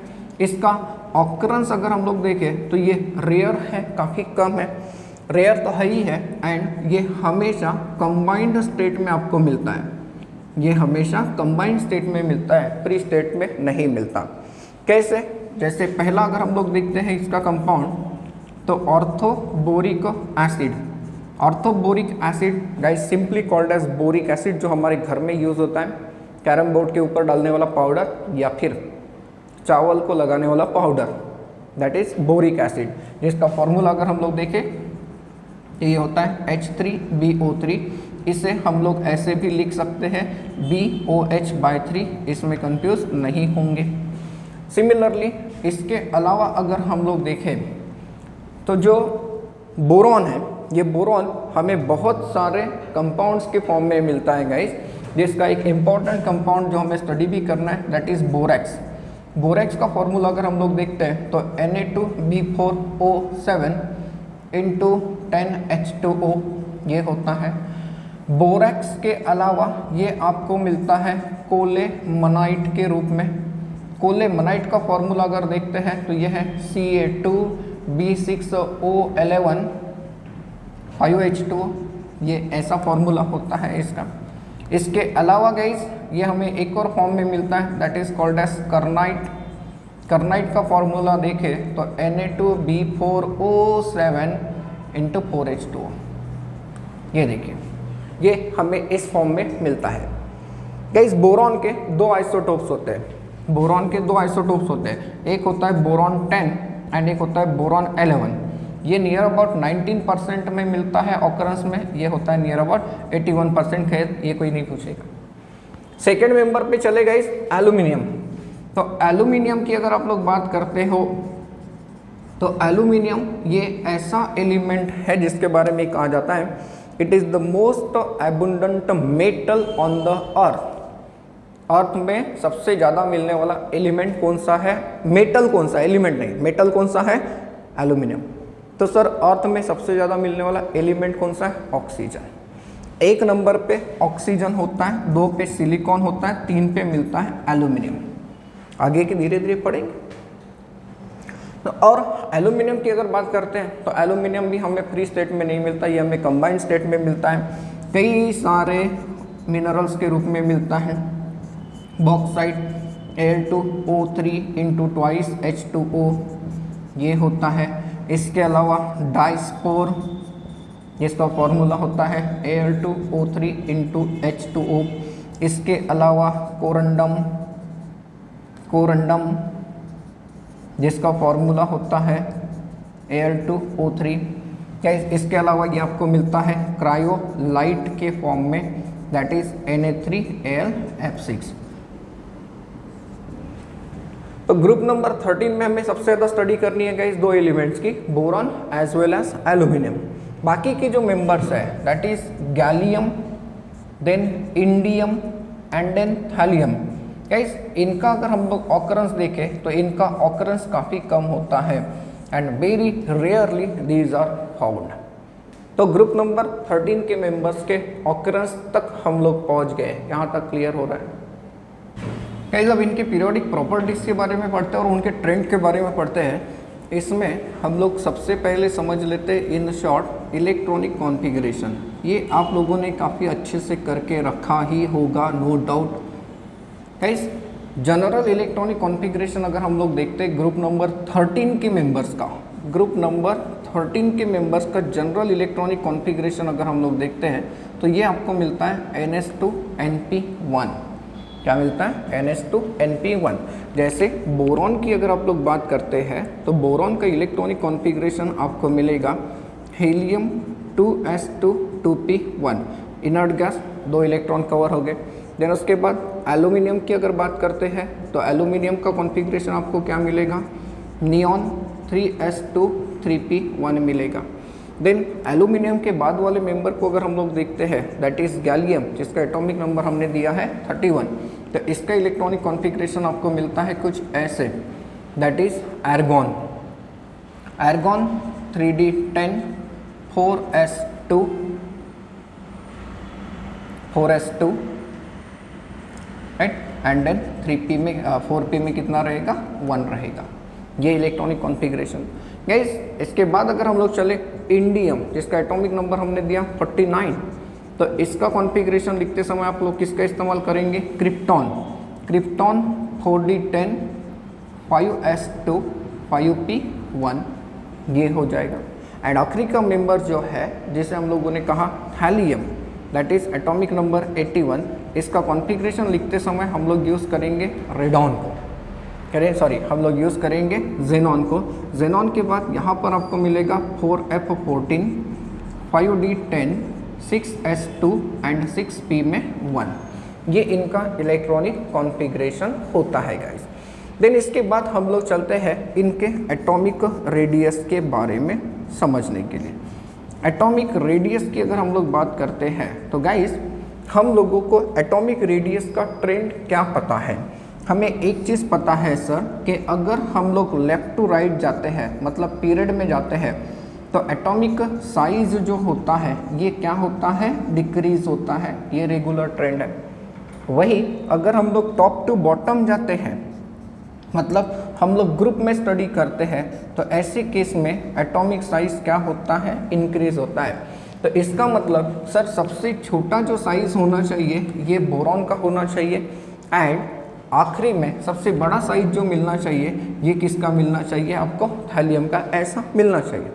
Speaker 1: इसका ऑकरेंस अगर हम लोग देखें तो ये रेयर है, काफ़ी कम है, रेयर तो है ही है। एंड ये हमेशा कंबाइंड स्टेट में आपको मिलता है, ये हमेशा कंबाइंड स्टेट में मिलता है, फ्री स्टेट में नहीं मिलता। कैसे, जैसे पहला अगर हम लोग देखते हैं इसका कंपाउंड, तो orthoboric acid. Orthoboric acid guys simply called as boric acid, जो हमारे घर में यूज़ होता है, कैरम बोर्ड के ऊपर डालने वाला पाउडर या फिर चावल को लगाने वाला powder, that is boric acid, जिसका फॉर्मूला अगर हम लोग देखें ये होता है H3BO3। इसे हम लोग ऐसे भी लिख सकते हैं BOH/3, इसमें कंफ्यूज नहीं होंगे। सिमिलरली इसके अलावा अगर हम लोग देखें तो जो बोरॉन है, ये बोरॉन हमें बहुत सारे कंपाउंड्स के फॉर्म में मिलता है गाइस, जिसका एक इम्पॉर्टेंट कंपाउंड जो हमें स्टडी भी करना है दैट इज़ बोरैक्स। बोरैक्स का फॉर्मूला अगर हम लोग देखते हैं तो Na2B4O7 इंटू 10H2O ये होता है। बोरैक्स के अलावा ये आपको मिलता है कोलेमनाइट के रूप में। कोलेमनाइट का फॉर्मूला अगर देखते हैं तो यह है Ca2B6O11 5H2O, ये ऐसा फॉर्मूला होता है इसका। इसके अलावा गाइस ये हमें एक और फॉर्म में मिलता है दैट इज कॉल्ड एज कर्नाइट। कर्नाइट का फॉर्मूला देखें तो Na2B4O7 इंटू 4H2O, ये देखिए ये हमें इस फॉर्म में मिलता है। गाइस बोरॉन के दो आइसोटोप्स होते हैं, बोरॉन के दो आइसोटोप्स होते हैं, एक होता है बोरॉन 10 एंड एक होता है बोरॉन 11। ये नियर अबाउट 19% में मिलता है ऑकरेंस में, ये होता है नियर अबाउट 81%। खैर ये कोई नहीं पूछेगा। सेकेंड मेंबर पे चले गए एल्यूमिनियम। तो एल्यूमिनियम की अगर आप लोग बात करते हो तो एल्यूमिनियम ये ऐसा एलिमेंट है जिसके बारे में कहा जाता है it is the most abundant metal on the earth. Earth में सबसे ज़्यादा मिलने वाला एलिमेंट कौन सा है? मेटल कौन सा, एलिमेंट नहीं, मेटल कौन सा है? एल्यूमिनियम। तो सर अर्थ में सबसे ज़्यादा मिलने वाला एलिमेंट कौन सा है? ऑक्सीजन। 1 नंबर पे ऑक्सीजन होता है, 2 पे सिलिकॉन होता है, 3 पे मिलता है एल्यूमिनियम। आगे के धीरे धीरे पढ़ेंगे। तो और एल्यूमिनियम की अगर बात करते हैं तो एल्यूमिनियम भी हमें फ्री स्टेट में नहीं मिलता, ये हमें कंबाइंड स्टेट में मिलता है, कई सारे मिनरल्स के रूप में मिलता है। Bauxite Al2O3 into twice H2O ये होता है। इसके अलावा डाइस्पोर जिसका फॉर्मूला होता है Al2O3 इंटू H2O। इसके अलावा कोरंडम जिसका फॉर्मूला होता है Al2O3। क्या इसके अलावा ये आपको मिलता है क्रायोलाइट के फॉर्म में दैट इज Na3Al(F6)। तो ग्रुप नंबर 13 में हमें सबसे ज़्यादा स्टडी करनी है गाइस दो एलिमेंट्स की, boron as well as aluminium. बाकी के जो मेंबर्स है that is gallium, then indium and then thallium. Guys इनका अगर हम लोग ऑकरेंस देखें तो इनका ऑकरेंस काफ़ी कम होता है and very rarely these are found. तो ग्रुप नंबर 13 के मेंबर्स के ऑकरेंस तक हम लोग पहुंच गए, यहाँ तक क्लियर हो रहा है। गाइस अब इनके पीरियोडिक प्रॉपर्टीज़ के बारे में पढ़ते हैं और उनके ट्रेंड के बारे में पढ़ते हैं। इसमें हम लोग सबसे पहले समझ लेते हैं इन शॉर्ट इलेक्ट्रॉनिक कॉन्फ़िगरेशन। ये आप लोगों ने काफ़ी अच्छे से करके रखा ही होगा, no doubt. Guys general electronic configuration अगर हम लोग देखते हैं ग्रुप नंबर 13 के मेंबर्स का, ग्रुप नंबर 13 के मेंबर्स का जनरल इलेक्ट्रॉनिक कॉन्फ़िगरेशन अगर हम लोग देखते हैं तो ये आपको मिलता है NS2Np1। क्या मिलता है? NS2Np1। जैसे बोरॉन की अगर आप लोग बात करते हैं तो बोरॉन का इलेक्ट्रॉनिक कॉन्फ़िगरेशन आपको मिलेगा helium 2s2 2p1, inert gas, 2 electron cover हो गए। देन उसके बाद एल्यूमिनियम की अगर बात करते हैं तो एल्यूमिनियम का कॉन्फ़िगरेशन आपको क्या मिलेगा? नियॉन 3s2 3p1 मिलेगा। देन एल्यूमिनियम के बाद वाले मेंबर को अगर हम लोग देखते हैं दैट इज़ गैलियम, जिसका एटॉमिक नंबर हमने दिया है 31। तो इसका इलेक्ट्रॉनिक कॉन्फ़िगरेशन आपको मिलता है कुछ ऐसे that is argon. Argon 3d10 4s2 right, and then 3p में 4p में कितना रहेगा? 1 रहेगा। ये इलेक्ट्रॉनिक कॉन्फ़िगरेशन। गाइस इसके बाद अगर हम लोग चले इंडियम, जिसका एटॉमिक नंबर हमने दिया 49, तो इसका कॉन्फ़िगरेशन लिखते समय आप लोग किसका इस्तेमाल करेंगे? Krypton. Krypton 4d10 5s2 5p1 ये हो जाएगा। एंड आखिरी का मेंबर जो है जिसे हम लोगों ने कहा thallium that is atomic number 81। इसका कॉन्फ़िगरेशन लिखते समय हम लोग यूज़ करेंगे रेडॉन को, हम लोग यूज़ करेंगे जेनॉन को। जेनॉन के बाद यहाँ पर आपको मिलेगा 4f14 5d10 6s2 and 6p में 1। ये इनका इलेक्ट्रॉनिक कॉन्फ़िगरेशन होता है गाइस। देन इसके बाद हम लोग चलते हैं इनके एटॉमिक रेडियस के बारे में समझने के लिए। एटॉमिक रेडियस की अगर हम लोग बात करते हैं तो गाइस हम लोगों को एटॉमिक रेडियस का ट्रेंड क्या पता है। हमें एक चीज़ पता है सर कि अगर हम लोग लेफ़्ट टू राइट जाते हैं, मतलब पीरियड में जाते हैं, तो एटॉमिक साइज जो होता है ये क्या होता है, डिक्रीज होता है। ये रेगुलर ट्रेंड है। वही अगर हम लोग टॉप टू बॉटम जाते हैं, मतलब हम लोग ग्रुप में स्टडी करते हैं, तो ऐसे केस में एटॉमिक साइज क्या होता है, इंक्रीज होता है। तो इसका मतलब सर सबसे छोटा जो साइज होना चाहिए ये बोरॉन का होना चाहिए, एंड आखिरी में सबसे बड़ा साइज जो मिलना चाहिए ये किसका मिलना चाहिए, आपको थैलियम का ऐसा मिलना चाहिए।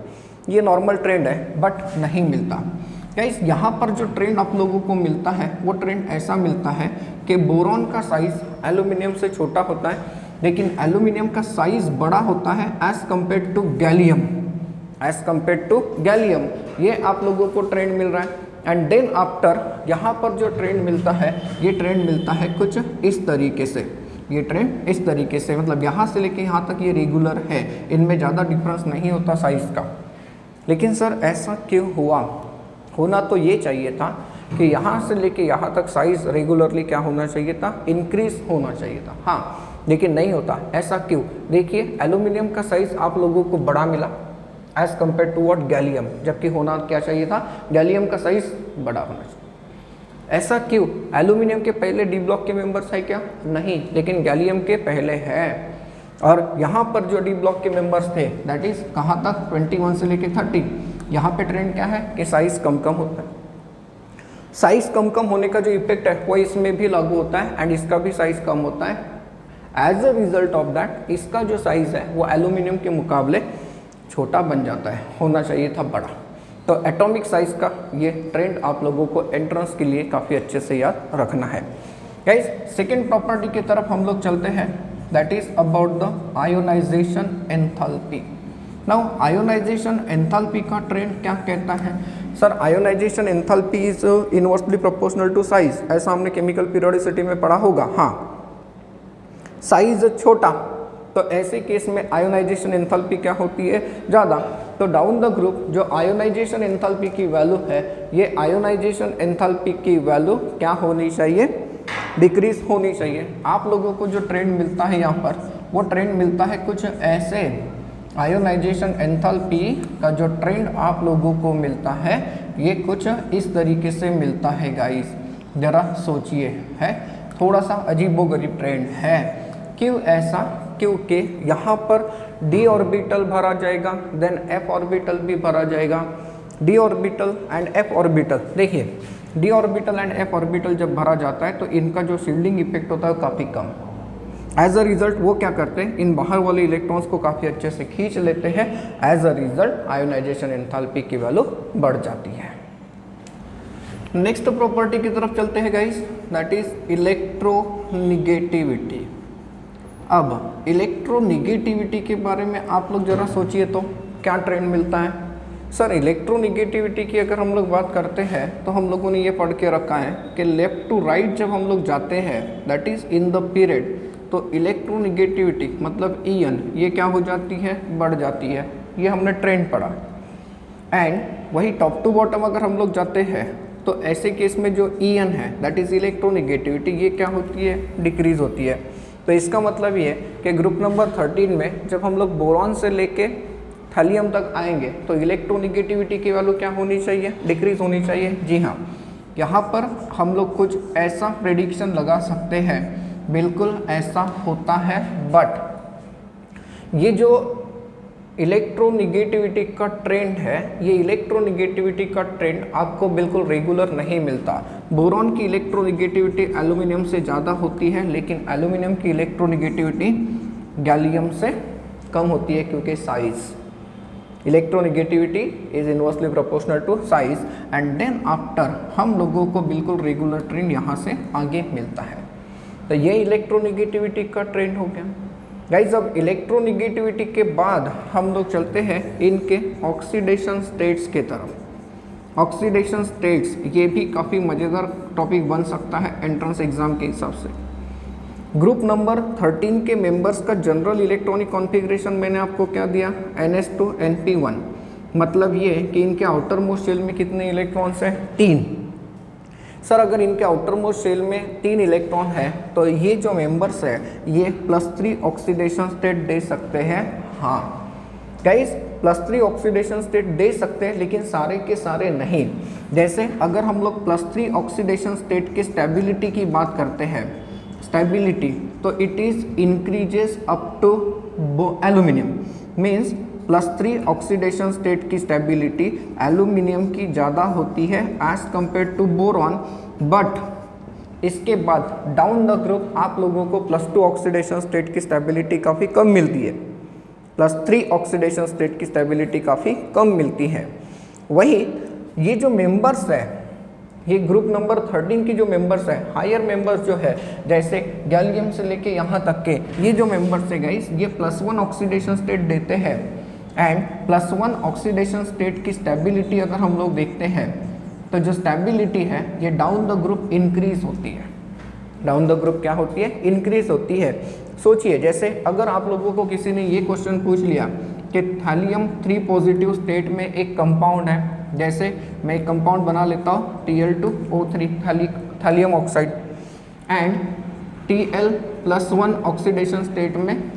Speaker 1: ये नॉर्मल ट्रेंड है बट नहीं मिलता गाइस। यहाँ पर जो ट्रेंड आप लोगों को मिलता है वो ट्रेंड ऐसा मिलता है कि बोरॉन का साइज एल्यूमिनियम से छोटा होता है, लेकिन एल्यूमिनियम का साइज बड़ा होता है as compare to gallium. As compare to gallium ये आप लोगों को ट्रेंड मिल रहा है। एंड देन आफ्टर यहाँ पर जो ट्रेंड मिलता है ये ट्रेंड मिलता है कुछ इस तरीके से। ये ट्रेंड इस तरीके से, मतलब यहाँ से लेके यहाँ तक ये रेगुलर है, इनमें ज़्यादा डिफरेंस नहीं होता साइज़ का। लेकिन सर ऐसा क्यों हुआ? होना तो ये चाहिए था कि यहाँ से लेके यहाँ तक साइज़ रेगुलरली क्या होना चाहिए था, इंक्रीज होना चाहिए था। हाँ, लेकिन नहीं होता। ऐसा क्यों? देखिए एल्यूमिनियम का साइज़ आप लोगों को बड़ा मिला as compare to what, gallium, जबकि होना क्या चाहिए था, गैलियम का साइज़ बड़ा होना चाहिए। ऐसा क्यों? एल्यूमिनियम के पहले डी ब्लॉक के मेंबर्स है क्या? नहीं, लेकिन गैलियम के पहले है। और यहाँ पर जो डी ब्लॉक के मेंबर्स थे दैट इज़ कहाँ तक, 21 से लेके 30। यहाँ पे ट्रेंड क्या है कि साइज़ कम कम होता है। साइज़ कम कम होने का जो इफेक्ट है वो इसमें भी लागू होता है, एंड इसका भी साइज़ कम होता है। As a result of that इसका जो साइज़ है वो एल्यूमिनियम के मुकाबले छोटा बन जाता है, होना चाहिए था बड़ा। तो एटॉमिक साइज़ का ये ट्रेंड आप लोगों को एंट्रेंस के लिए काफ़ी अच्छे से याद रखना है। गाइस सेकेंड प्रॉपर्टी की तरफ हम लोग चलते हैं, that is about the ionization enthalpy. Now ionization enthalpy का ट्रेंड क्या कहता है? Sir ionization enthalpy is inversely proportional to size. ऐसा हमने केमिकल पीरियोडिसिटी में पढ़ा होगा। हाँ, साइज छोटा तो ऐसे केस में आयोनाइजेशन एंथैल्पी क्या होती है, ज़्यादा। तो डाउन द ग्रुप जो आयोनाइजेशन एंथैल्पी की वैल्यू है, ये आयोनाइजेशन एंथैल्पी की वैल्यू क्या होनी चाहिए, डिक्रीज होनी चाहिए। आप लोगों को जो ट्रेंड मिलता है यहाँ पर वो ट्रेंड मिलता है कुछ ऐसे। आयोनाइजेशन एंथैल्पी का जो ट्रेंड आप लोगों को मिलता है ये कुछ इस तरीके से मिलता है गाइस। ज़रा सोचिए, है थोड़ा सा अजीबोगरीब ट्रेंड है। क्यों ऐसा? क्योंकि यहाँ पर d ऑर्बिटल भरा जाएगा, देन f ऑर्बिटल भी भरा जाएगा। d orbital and f orbital, देखिए d orbital and f orbital जब भरा जाता है तो इनका जो शील्डिंग इफेक्ट होता है काफ़ी कम। एज अ रिजल्ट वो क्या करते हैं, इन बाहर वाले इलेक्ट्रॉन्स को काफ़ी अच्छे से खींच लेते हैं। As a result ionization enthalpy की वैल्यू बढ़ जाती है। नेक्स्ट प्रॉपर्टी की तरफ चलते हैं गाइस, दैट इज इलेक्ट्रोनिगेटिविटी। अब इलेक्ट्रोनिगेटिविटी के बारे में आप लोग ज़रा सोचिए तो क्या ट्रेंड मिलता है। सर इलेक्ट्रोनिगेटिविटी की अगर हम लोग बात करते हैं तो हम लोगों ने ये पढ़ के रखा है कि लेफ़्ट टू राइट जब हम लोग जाते हैं that is in the period, तो इलेक्ट्रोनिगेटिविटी मतलब EN ये क्या हो जाती है, बढ़ जाती है। ये हमने ट्रेंड पढ़ा। एंड वही टॉप टू बॉटम अगर हम लोग जाते हैं तो ऐसे केस में जो EN है दैट इज़ इलेक्ट्रोनिगेटिविटी, ये क्या होती है, डिक्रीज़ होती है। तो इसका मतलब ये है कि ग्रुप नंबर 13 में जब हम लोग बोरॉन से लेके थैलियम तक आएंगे तो इलेक्ट्रोनिगेटिविटी की वैल्यू क्या होनी चाहिए, डिक्रीज होनी चाहिए। जी हाँ, यहाँ पर हम लोग कुछ ऐसा प्रेडिक्शन लगा सकते हैं, बिल्कुल ऐसा होता है। बट ये जो इलेक्ट्रोनिगेटिविटी का ट्रेंड है, ये इलेक्ट्रोनिगेटिविटी का ट्रेंड आपको बिल्कुल रेगुलर नहीं मिलता। बोरॉन की इलेक्ट्रोनिगेटिविटी एल्यूमिनियम से ज़्यादा होती है, लेकिन एल्यूमिनियम की इलेक्ट्रोनिगेटिविटी गैलियम से कम होती है, क्योंकि size electronegativity is inversely proportional to size. And then after हम लोगों को बिल्कुल रेगुलर ट्रेंड यहाँ से आगे मिलता है। तो ये इलेक्ट्रोनिगेटिविटी का ट्रेंड हो गया गाइज। अब इलेक्ट्रोनिगेटिविटी के बाद हम लोग चलते हैं इनके ऑक्सीडेशन स्टेट्स के तरफ। ऑक्सीडेशन स्टेट्स, ये भी काफ़ी मज़ेदार टॉपिक बन सकता है एंट्रेंस एग्जाम के हिसाब से। ग्रुप नंबर 13 के मेंबर्स का जनरल इलेक्ट्रॉनिक कॉन्फ़िगरेशन मैंने आपको क्या दिया, NH2 NP1, मतलब ये कि इनके आउटर मोस्ट शेल में कितने इलेक्ट्रॉन्स हैं, 3। सर अगर इनके आउटर मोस्ट शेल में 3 इलेक्ट्रॉन है तो ये जो मेंबर्स है ये +3 ऑक्सीडेशन स्टेट दे सकते हैं। हाँ गाइस, +3 ऑक्सीडेशन स्टेट दे सकते हैं, लेकिन सारे के सारे नहीं। जैसे अगर हम लोग +3 ऑक्सीडेशन स्टेट की स्टेबिलिटी की बात करते हैं, स्टेबिलिटी, तो it is increases up to aluminium, means +3 oxidation state की स्टेबिलिटी एल्यूमिनियम की ज़्यादा होती है as compare to boron. But इसके बाद डाउन द ग्रुप आप लोगों को +2 ऑक्सीडेशन स्टेट की स्टेबिलिटी काफ़ी कम मिलती है, +3 ऑक्सीडेशन स्टेट की स्टेबिलिटी काफ़ी कम मिलती है। वही ये जो मेंबर्स है, ये ग्रुप नंबर 13 की जो मेंबर्स है, हायर मेंबर्स जो है, जैसे गैलियम से लेके यहाँ तक के ये जो मेंबर्स है गाइस, ये +1 ऑक्सीडेशन स्टेट देते हैं। एंड +1 ऑक्सीडेशन स्टेट की स्टेबिलिटी अगर हम लोग देखते हैं तो जो स्टेबिलिटी है ये डाउन द ग्रुप इंक्रीज होती है। डाउन द ग्रुप क्या होती है, इंक्रीज होती है। सोचिए, जैसे अगर आप लोगों को किसी ने ये क्वेश्चन पूछ लिया कि थैलियम 3 पॉजिटिव स्टेट में एक कंपाउंड है, जैसे मैं एक कंपाउंड बना लेता हूँ Tl2O3 thallium oxide, and Tl+1 oxidation state में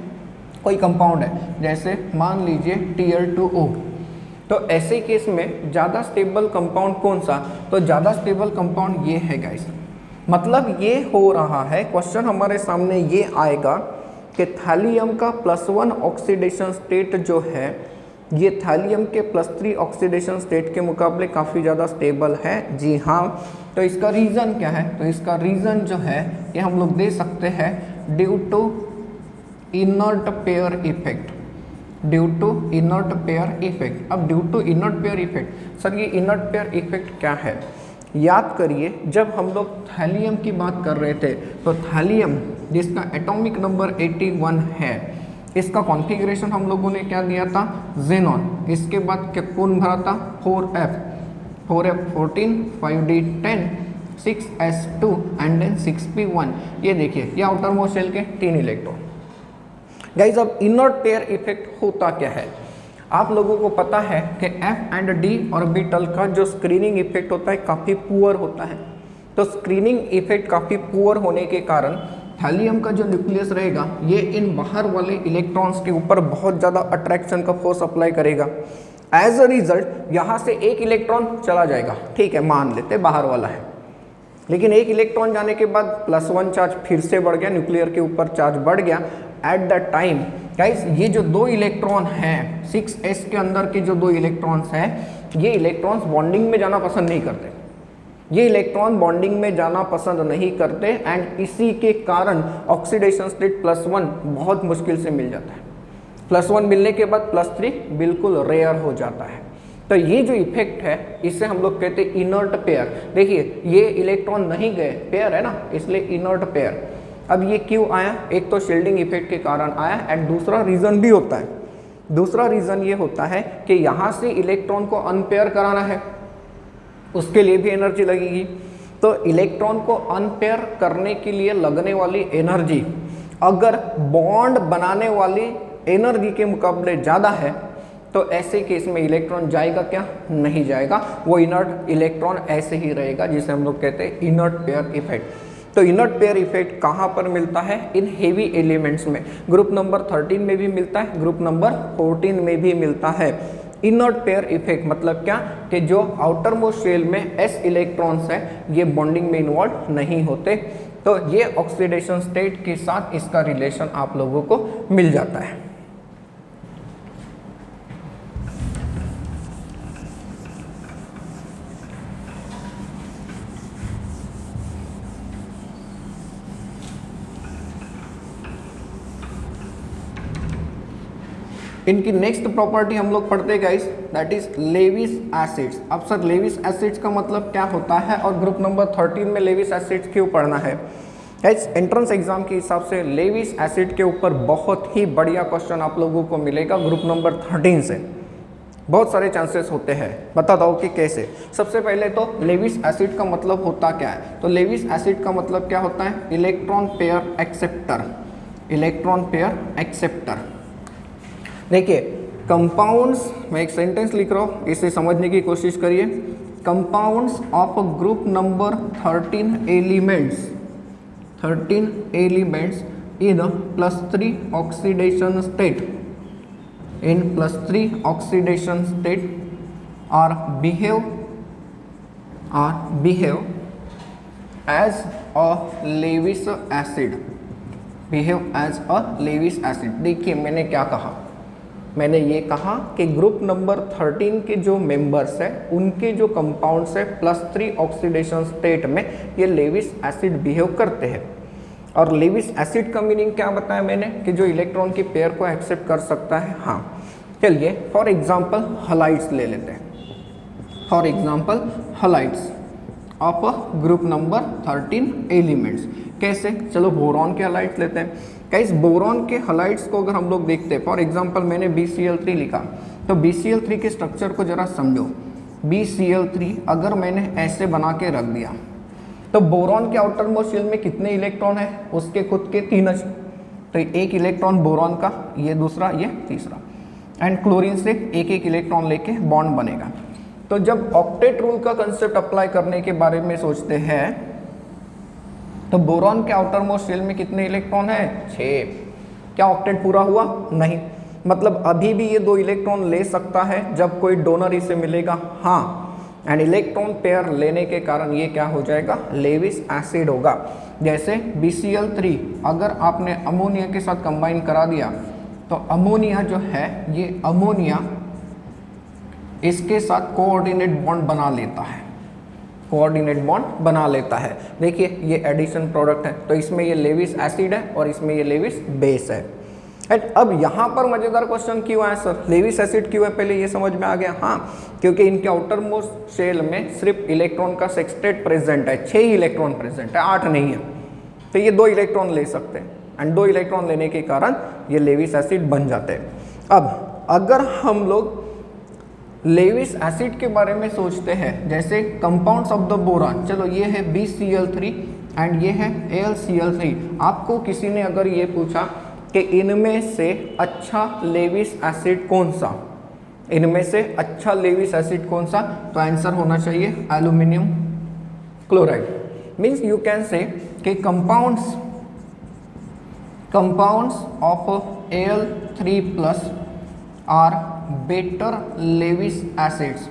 Speaker 1: कोई कंपाउंड है, जैसे मान लीजिए Tl2O, तो ऐसे केस में ज़्यादा स्टेबल कंपाउंड कौन सा, तो ज़्यादा स्टेबल कंपाउंड ये है गाइस। मतलब ये हो रहा है, क्वेश्चन हमारे सामने ये आएगा कि थैलियम का +1 ऑक्सीडेशन स्टेट जो है ये थैलियम के +3 ऑक्सीडेशन स्टेट के मुकाबले काफ़ी ज़्यादा स्टेबल है। जी हाँ, तो इसका रीज़न क्या है, तो इसका रीज़न जो है ये हम लोग दे सकते हैं due to inert pair effect, due to inert pair effect. अब due to inert pair effect, sir ये इनर्ट पेयर इफेक्ट क्या है, याद करिए जब हम लोग थैलियम की बात कर रहे थे तो थैलियम जिसका एटॉमिक नंबर 81 है, इसका कॉन्फ़िगरेशन हम लोगों ने क्या दिया था, ज़ेनॉन। इसके बाद क्या कौन भरा था, 4f14 5d10 6s2 and then 6p1। ये देखिए ये आउटर मोस्ट शेल के 3 इलेक्ट्रॉन। गाइज अब इनर्ट पेयर इफेक्ट होता क्या है, आप लोगों को पता है कि F एंड D ऑर्बिटल का जो स्क्रीनिंग इफेक्ट होता है काफ़ी पुअर होता है। तो स्क्रीनिंग इफेक्ट काफ़ी पुअर होने के कारण थैलियम का जो न्यूक्लियस रहेगा ये इन बाहर वाले इलेक्ट्रॉन्स के ऊपर बहुत ज़्यादा अट्रैक्शन का फोर्स अप्लाई करेगा। एज अ रिजल्ट यहाँ से एक इलेक्ट्रॉन चला जाएगा, ठीक है मान लेते बाहर वाला है, लेकिन एक इलेक्ट्रॉन जाने के बाद +1 चार्ज फिर से बढ़ गया, न्यूक्लियर के ऊपर चार्ज बढ़ गया। एट द टाइम गाइस ये जो 2 इलेक्ट्रॉन हैं 6s के अंदर के जो 2 इलेक्ट्रॉन्स हैं, ये इलेक्ट्रॉन्स बॉन्डिंग में जाना पसंद नहीं करते, ये इलेक्ट्रॉन बॉन्डिंग में जाना पसंद नहीं करते एंड इसी के कारण ऑक्सीडेशन स्टेट +1 बहुत मुश्किल से मिल जाता है। +1 मिलने के बाद +3 बिल्कुल रेयर हो जाता है। तो ये जो इफेक्ट है इसे हम लोग कहते हैं इनर्ट पेयर। देखिए ये इलेक्ट्रॉन नहीं गए, पेयर है ना, इसलिए इनर्ट पेयर। अब ये क्यों आया, एक तो शील्डिंग इफेक्ट के कारण आया एंड दूसरा रीज़न भी होता है, दूसरा रीज़न ये होता है कि यहाँ से इलेक्ट्रॉन को अनपेयर कराना है, उसके लिए भी एनर्जी लगेगी। तो इलेक्ट्रॉन को अनपेयर करने के लिए लगने वाली एनर्जी अगर बॉन्ड बनाने वाली एनर्जी के मुकाबले ज़्यादा है तो ऐसे केस में इलेक्ट्रॉन जाएगा क्या, नहीं जाएगा, वो इनर्ट इलेक्ट्रॉन ऐसे ही रहेगा, जिसे हम लोग कहते हैं इनर्ट पेयर इफेक्ट। तो इनर्ट पेयर इफेक्ट कहाँ पर मिलता है, इन हेवी एलिमेंट्स में। ग्रुप नंबर 13 में भी मिलता है, ग्रुप नंबर 14 में भी मिलता है। इनर्ट पेयर इफेक्ट मतलब क्या, कि जो आउटर मोस्ट शेल में s इलेक्ट्रॉन्स है ये बॉन्डिंग में इन्वॉल्व नहीं होते। तो ये ऑक्सीडेशन स्टेट के साथ इसका रिलेशन आप लोगों को मिल जाता है। इनकी नेक्स्ट प्रॉपर्टी हम लोग पढ़ते हैं guys, that is Lewis acids. अब सर लेविस एसिड्स का मतलब क्या होता है और ग्रुप नंबर 13 में लेविस एसिड्स क्यों पढ़ना है। गाइस एंट्रेंस एग्जाम के हिसाब से लेविस एसिड के ऊपर बहुत ही बढ़िया क्वेश्चन आप लोगों को मिलेगा ग्रुप नंबर 13 से। बहुत सारे चांसेस होते हैं, बता दो कि कैसे। सबसे पहले तो लेविस एसिड का मतलब होता क्या है, तो लेविस एसिड का मतलब क्या होता है, electron pair acceptor, electron pair acceptor. देखिए कंपाउंड्स, मैं एक सेंटेंस लिख रहा हूँ, इसे समझने की कोशिश करिए। Compounds of group number 13 elements, 13 elements in +3 oxidation state, in +3 oxidation state are behave as a Lewis acid, behave as a Lewis acid। देखिए मैंने क्या कहा, मैंने ये कहा कि ग्रुप नंबर 13 के जो मेंबर्स है उनके जो कंपाउंड्स है +3 ऑक्सीडेशन स्टेट में ये लेविस एसिड बिहेव करते हैं। और लेविस एसिड का मीनिंग क्या बताया मैंने, कि जो इलेक्ट्रॉन की पेयर को एक्सेप्ट कर सकता है। हाँ चलिए फॉर एग्जांपल हलाइड्स ले लेते हैं, for example halides of group number 13 elements. कैसे, चलो बोरॉन के हलाइड्स लेते हैं। गाइस बोरॉन के हलाइड्स को अगर हम लोग देखते हैं, फॉर एग्जांपल मैंने BCl3 लिखा, तो BCl3 के स्ट्रक्चर को जरा समझो। BCl3 अगर मैंने ऐसे बना के रख दिया तो बोरॉन के आउटर मोस्ट शेल में कितने इलेक्ट्रॉन है, उसके खुद के 3, तो एक इलेक्ट्रॉन बोरॉन का, ये दूसरा, ये तीसरा, एंड क्लोरीन से एक एक इलेक्ट्रॉन लेके बॉन्ड बनेगा। तो जब ऑक्टेट रूल का कंसेप्ट अप्लाई करने के बारे में सोचते हैं तो बोरॉन के आउटर मोस्ट शेल में कितने इलेक्ट्रॉन है, 6। क्या ऑक्टेट पूरा हुआ, नहीं, मतलब अभी भी ये 2 इलेक्ट्रॉन ले सकता है जब कोई डोनर इसे मिलेगा। हाँ, एंड इलेक्ट्रॉन पेयर लेने के कारण ये क्या हो जाएगा, लेविस एसिड होगा। जैसे BCl3 अगर आपने अमोनिया के साथ कंबाइन करा दिया तो अमोनिया जो है, ये अमोनिया इसके साथ कोऑर्डिनेट बॉन्ड बना लेता है, कोऑर्डिनेट बॉन्ड बना लेता है। देखिए ये एडिशन प्रोडक्ट है, तो इसमें ये लेविस एसिड है और इसमें ये लेविस बेस है। एंड अब यहाँ पर मजेदार क्वेश्चन क्यों है सर, लेविस एसिड क्यों है, पहले ये समझ में आ गया। हाँ, क्योंकि इनके आउटर मोस्ट शेल में सिर्फ इलेक्ट्रॉन का सेक्सटेट प्रेजेंट है, 6 इलेक्ट्रॉन प्रेजेंट है, 8 नहीं है, तो ये 2 इलेक्ट्रॉन ले सकते हैं, एंड 2 इलेक्ट्रॉन लेने के कारण ये लेविस एसिड बन जाते हैं। अब अगर हम लोग लेविस एसिड के बारे में सोचते हैं, जैसे कंपाउंड्स ऑफ द बोरॉन, चलो ये है BCl3 एंड ये है AlCl3। आपको किसी ने अगर ये पूछा कि इनमें से अच्छा लेविस एसिड कौन सा, इनमें से अच्छा लेविस एसिड कौन सा, तो आंसर होना चाहिए aluminium chloride. Means you can say कि compounds of Al3+ are better Lewis acids,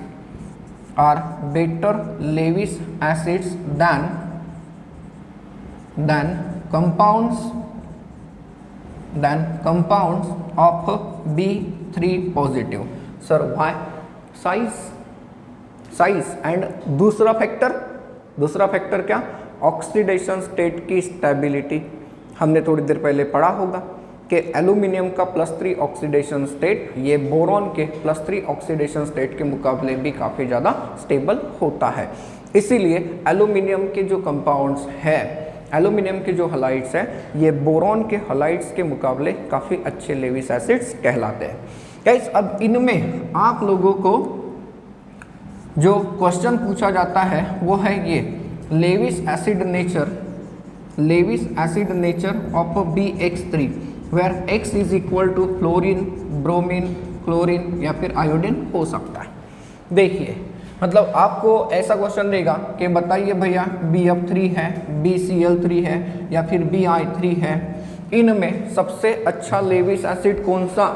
Speaker 1: are better Lewis acids than compounds of B3 positive। Sir why? Size and दूसरा फैक्टर क्या, ऑक्सीडेशन स्टेट की stability. हमने थोड़ी देर पहले पढ़ा होगा कि एल्यूमिनियम का +3 ऑक्सीडेशन स्टेट ये बोरॉन के +3 ऑक्सीडेशन स्टेट के मुकाबले भी काफ़ी ज़्यादा स्टेबल होता है। इसीलिए एल्यूमिनियम के जो कंपाउंड्स है, एल्यूमिनियम के जो हलाइड्स हैं, ये बोरॉन के हलाइड्स के मुकाबले काफ़ी अच्छे लेविस एसिड्स कहलाते हैं। गाइस अब इनमें आप लोगों को जो क्वेश्चन पूछा जाता है वो है ये Lewis acid nature of BX3 where X is equal to fluorine, bromine, chlorine या फिर आयोडीन हो सकता है। देखिए मतलब आपको ऐसा क्वेश्चन देगा कि बताइए भैया BF3 है, BCl3 है या फिर Bi3 है, इनमें सबसे अच्छा लेविस एसिड कौन सा,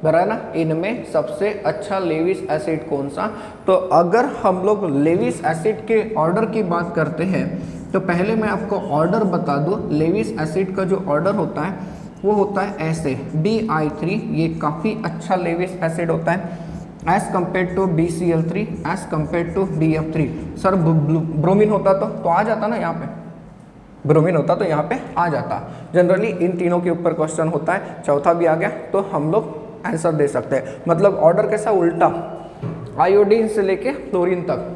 Speaker 1: बराबर ना, इनमें सबसे अच्छा लेविस एसिड कौन सा। तो अगर हम लोग लेविस एसिड के ऑर्डर की बात करते हैं तो पहले मैं आपको ऑर्डर बता दूं। लेविस एसिड का जो ऑर्डर होता है वो होता है ऐसे, Bi3 ये काफ़ी अच्छा लेविस एसिड होता है as compare to BCl3, as compare to BF3। Sir bromine होता तो आ जाता ना, यहाँ पे ब्रोमीन होता तो यहाँ पे आ जाता। जनरली इन तीनों के ऊपर क्वेश्चन होता है, चौथा भी आ गया तो हम लोग आंसर दे सकते हैं। मतलब ऑर्डर कैसा, उल्टा, आयोडीन से लेके फ्लोरीन तक,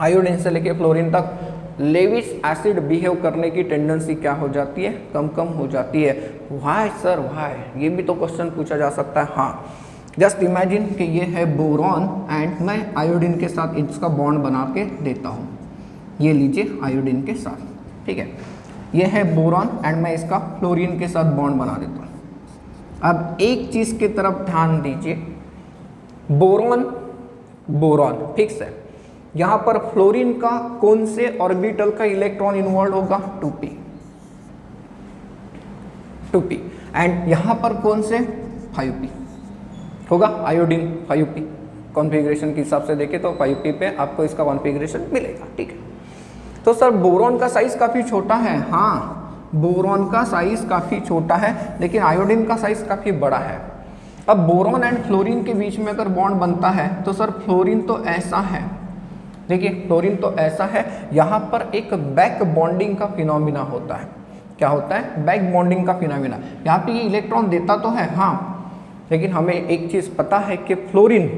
Speaker 1: आयोडीन से लेके फ्लोरीन तक लेविस एसिड बिहेव करने की टेंडेंसी क्या हो जाती है, कम हो जाती है। वाई सर वाई, ये भी तो क्वेश्चन पूछा जा सकता है। हाँ, जस्ट इमेजिन कि ये है बोरॉन एंड मैं आयोडीन के साथ इसका बॉन्ड बना के देता हूँ, ये लीजिए आयोडीन के साथ, ठीक है। ये है बोरॉन एंड मैं इसका फ्लोरीन के साथ बॉन्ड बना देता हूँ। अब एक चीज़ की तरफ ध्यान दीजिए, बोरॉन बोरॉन फिक्स है, यहाँ पर फ्लोरीन का कौन से ऑर्बिटल का इलेक्ट्रॉन इन्वॉल्व होगा, 2p 2p, एंड यहाँ पर कौन से 5p होगा, आयोडीन 5p। कॉन्फ़िगरेशन के हिसाब से देखें तो 5p पे आपको इसका कॉन्फ़िगरेशन मिलेगा, ठीक है। तो सर बोरॉन का साइज काफ़ी छोटा है, हाँ बोरॉन का साइज काफ़ी छोटा है, लेकिन आयोडीन का साइज काफ़ी बड़ा है। अब बोरॉन एंड फ्लोरीन के बीच में अगर बॉन्ड बनता है तो सर फ्लोरीन तो ऐसा है, देखिए फ्लोरीन तो ऐसा है, यहाँ पर एक बैक बॉन्डिंग का फिनोमिना होता है। क्या होता है, बैक बॉन्डिंग का फिनोमिना। यहाँ पे ये इलेक्ट्रॉन देता तो है हाँ, लेकिन हमें एक चीज़ पता है कि फ्लोरीन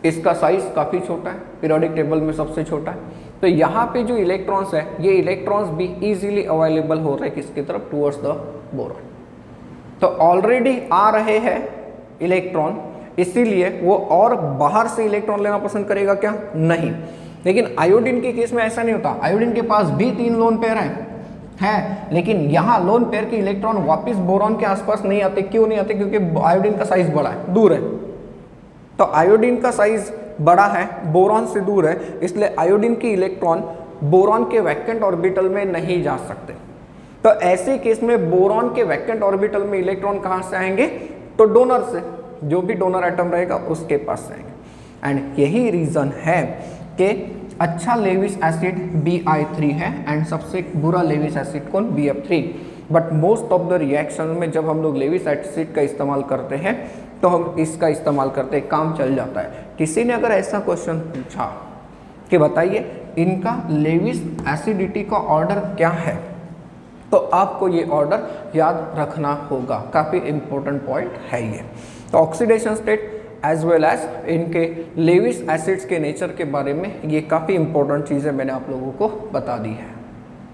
Speaker 1: इसका साइज काफ़ी छोटा है, पीरियोडिक टेबल में सबसे छोटा है। तो यहाँ पे जो इलेक्ट्रॉन्स है, ये इलेक्ट्रॉन्स भी इजीली अवेलेबल हो रहे हैं किसकी तरफ, टुवर्ड्स द बोरॉन। तो ऑलरेडी आ रहे हैं इलेक्ट्रॉन, इसीलिए वो और बाहर से इलेक्ट्रॉन लेना पसंद करेगा क्या, नहीं। लेकिन आयोडीन के केस में ऐसा नहीं होता, आयोडीन के पास भी 3 लोन पेयर है, लेकिन यहाँ लोन पेयर के इलेक्ट्रॉन वापस बोरॉन के आसपास नहीं आते। क्यों नहीं आते, क्योंकि आयोडीन का साइज बड़ा है, दूर है। तो आयोडीन का साइज बड़ा है, बोरॉन से दूर है, इसलिए आयोडीन के इलेक्ट्रॉन बोरॉन के वैकेंट ऑर्बिटल में नहीं जा सकते। तो ऐसे केस में बोरॉन के वैकेंट ऑर्बिटल में इलेक्ट्रॉन कहाँ से आएंगे, तो डोनर से, जो भी डोनर एटम रहेगा उसके पास से आएंगे। एंड यही रीज़न है कि अच्छा लेविस एसिड Bi3 है एंड सबसे बुरा लेविस एसिड कौन, BF3। But most of the reaction में जब हम लोग लेविस एसिड का इस्तेमाल करते हैं तो हम इसका इस्तेमाल करते हैं, काम चल जाता है। किसी ने अगर ऐसा क्वेश्चन पूछा कि बताइए इनका लेविस एसिडिटी का ऑर्डर क्या है, तो आपको ये ऑर्डर याद रखना होगा, काफ़ी इंपॉर्टेंट पॉइंट है ये। तो oxidation state as well as इनके लेविस एसिड्स के नेचर के बारे में ये काफ़ी इंपॉर्टेंट चीज़ें मैंने आप लोगों को बता दी है।